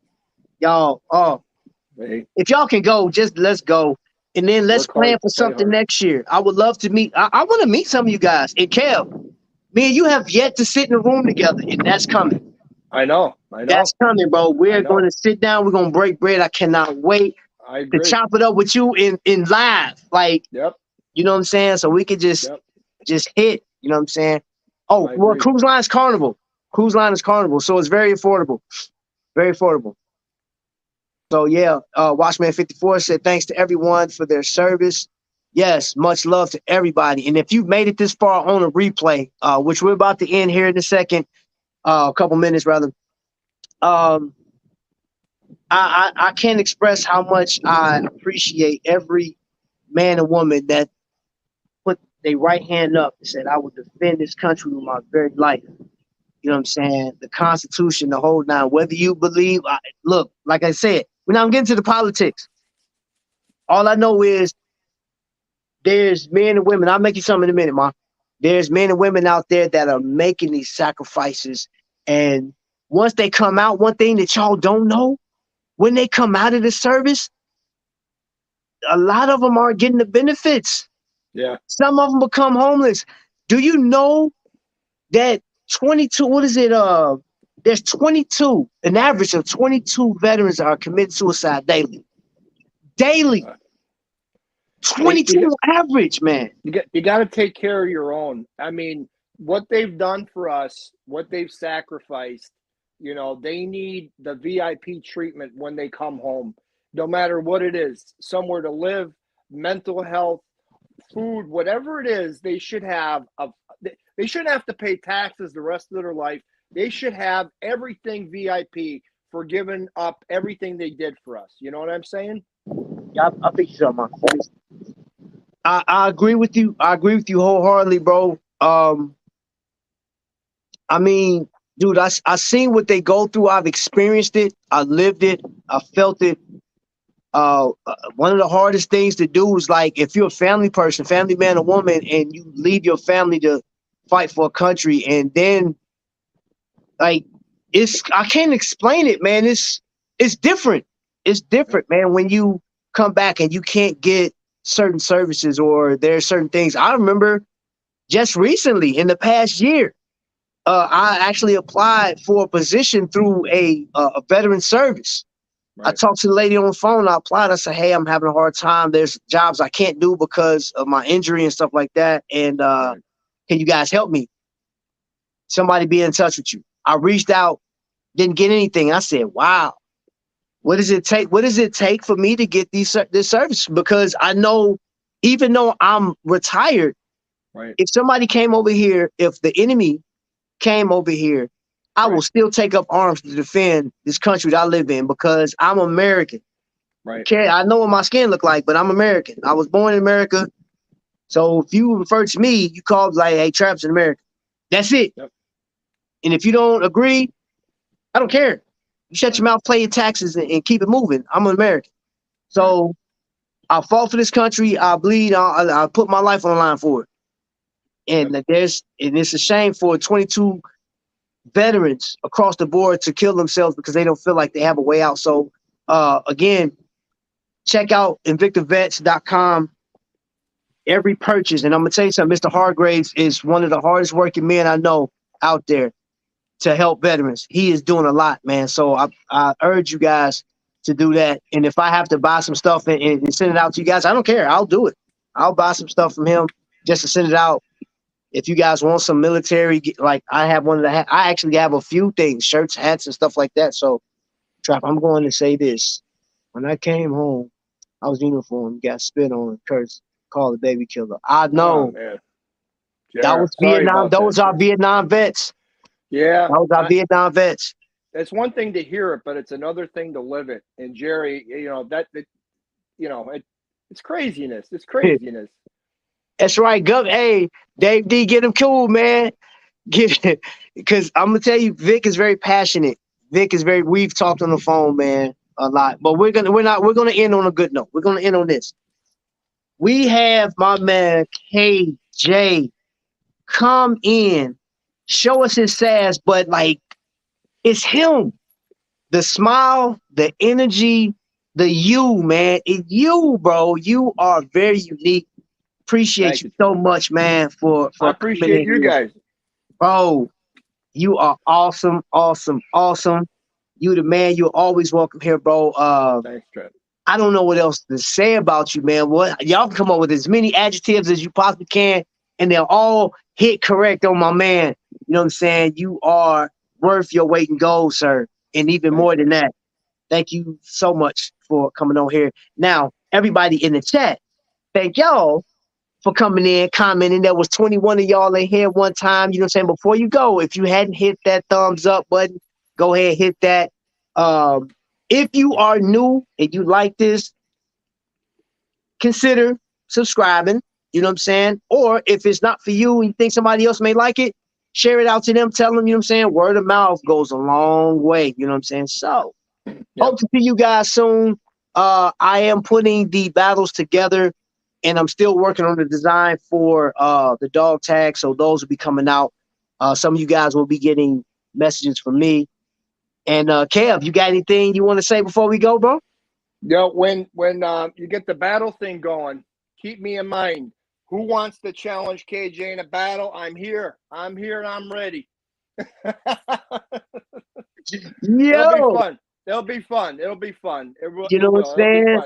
Oh, Hey, if y'all can go, just let's go. And then let's work hard, plan for play something hard. next year. I would love to meet. I want to meet some of you guys. And Kev, me and you have yet to sit in a room together, and that's coming. I know. I That's know. coming, bro. I We're know. going to sit down. We're going to break bread. I cannot wait I to agree. chop it up with you in live. Like, Yep. you know what I'm saying? So we could just Yep. hit, you know what I'm saying? Oh, I well, agree. cruise line is Carnival. Cruise line is Carnival. So it's very affordable. Very affordable. So yeah, Watchman54 said thanks to everyone for their service. Yes, much love to everybody. And if you've made it this far on a replay, which we're about to end here in a second, a couple minutes rather, I can't express how much I appreciate every man and woman that put their right hand up and said, I will defend this country with my very life. You know what I'm saying? The Constitution, the whole nine. Whether you believe, look, like I said, we're not getting to the politics. All I know is there's men and women. I'll make you something in a minute, Ma. There's men and women out there that are making these sacrifices. And once they come out, one thing that y'all don't know, when they come out of the service, a lot of them aren't getting the benefits. Yeah. Some of them become homeless. Do you know that 22, what is it? There's 22, an average of 22 veterans are committing suicide daily. Daily. 22 average, man. You got to take care of your own. I mean, what they've done for us, what they've sacrificed, you know, they need the VIP treatment when they come home, no matter what it is, somewhere to live, mental health, food, whatever it is, they should have they shouldn't have to pay taxes the rest of their life. They should have everything VIP for giving up everything they did for us. You know what I'm saying? Yeah, I think so, man. I agree with you. I agree with you wholeheartedly, bro. I mean, dude, I seen what they go through. I've experienced it. I lived it. I felt it. One of the hardest things to do is like if you're a family person, family man or woman, and you leave your family to fight for a country, and then like I can't explain it, man. It's different. It's different, man, when you come back and you can't get certain services or there are certain things. I remember just recently in the past year, I actually applied for a position through a veteran service. Right. I talked to the lady on the phone. I applied. I said, hey, I'm having a hard time. There's jobs I can't do because of my injury and stuff like that. And right. Can you guys help me? Somebody be in touch with you. I reached out, didn't get anything. I said, wow, what does it take? What does it take for me to get this service? Because I know, even though I'm retired, right. If somebody came over here, if the enemy came over here, I will still take up arms to defend this country that I live in because I'm American. Right. Okay, I know what my skin look like, but I'm American. I was born in America. So if you refer to me, you call like, hey, Trap's in America. That's it. Yep. And if you don't agree, I don't care. You shut your mouth, pay your taxes, and keep it moving. I'm an American. So I fought for this country. I bleed. I put my life on the line for it. And it's a shame for 22 veterans across the board to kill themselves because they don't feel like they have a way out. So again, check out invictivets.com. Every purchase, and I'm gonna tell you something, Mr. Hargraves is one of the hardest working men I know out there to help veterans. He is doing a lot, man. So I urge you guys to do that. And if I have to buy some stuff and send it out to you guys, I don't care. I'll do it. I'll buy some stuff from him just to send it out. If you guys want some military, like I have one of the, I actually have a few things, shirts, hats, and stuff like that. So, Trap, I'm going to say this. When I came home, I was uniformed, got spit on, cursed, called a baby killer. I know. Oh, man. That was Vietnam. Those are Vietnam vets. Yeah. Those are Vietnam vets. It's one thing to hear it, but it's another thing to live it. And Jerry, it's craziness. It's craziness. That's right. Hey, Dave D, get him cool, man. Because I'm gonna tell you, Vic is very passionate. We've talked on the phone, man, a lot. But we're gonna end on a good note. We're gonna end on this. We have my man KJ come in, show us his sass, but like it's him. The smile, the energy, the you, man. It's you, bro. You are very unique. Appreciate you so much, man, for I appreciate you guys. Bro, you are awesome. You the man. You're always welcome here, bro. Thanks, Trent. I don't know what else to say about you, man. What y'all can come up with as many adjectives as you possibly can, and they'll all hit correct on my man. You know what I'm saying? You are worth your weight in gold, sir. And even more than that. Thank you so much for coming on here. Now, everybody in the chat, thank y'all for coming in, commenting. There was 21 of y'all in here one time. You know what I'm saying? Before you go, if you hadn't hit that thumbs up button, go ahead, hit that. If you are new and you like this, consider subscribing. You know what I'm saying? Or if it's not for you and you think somebody else may like it, share it out to them. Tell them, you know what I'm saying? Word of mouth goes a long way. You know what I'm saying? So, hope to see you guys soon. I am putting the battles together, and I'm still working on the design for the dog tag. So those will be coming out. Some of you guys will be getting messages from me. And Kev, you got anything you want to say before we go, bro? Yo, when you get the battle thing going, keep me in mind. Who wants to challenge KJ in a battle? I'm here and I'm ready. Yo, It'll be fun. You know what I'm saying?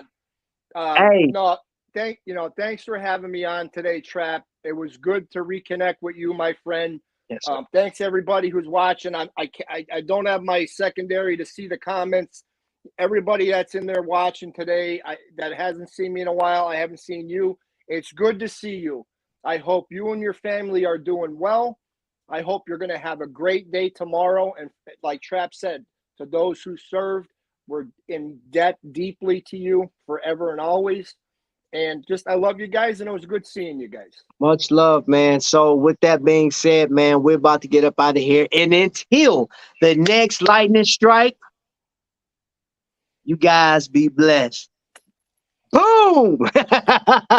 Hey. No, thanks for having me on today, Trap. It was good to reconnect with you, my friend. Yes, thanks everybody who's watching. I don't have my secondary to see the comments. Everybody that's in there watching today, that hasn't seen me in a while, I haven't seen you. It's good to see you. I hope you and your family are doing well. I hope you're going to have a great day tomorrow. And like Trap said, to those who served, we're in debt deeply to you forever and always. And I love you guys, and it was good seeing you guys. Much love, man. So with that being said, man, we're about to get up out of here. And until the next lightning strike, you guys be blessed. Boom!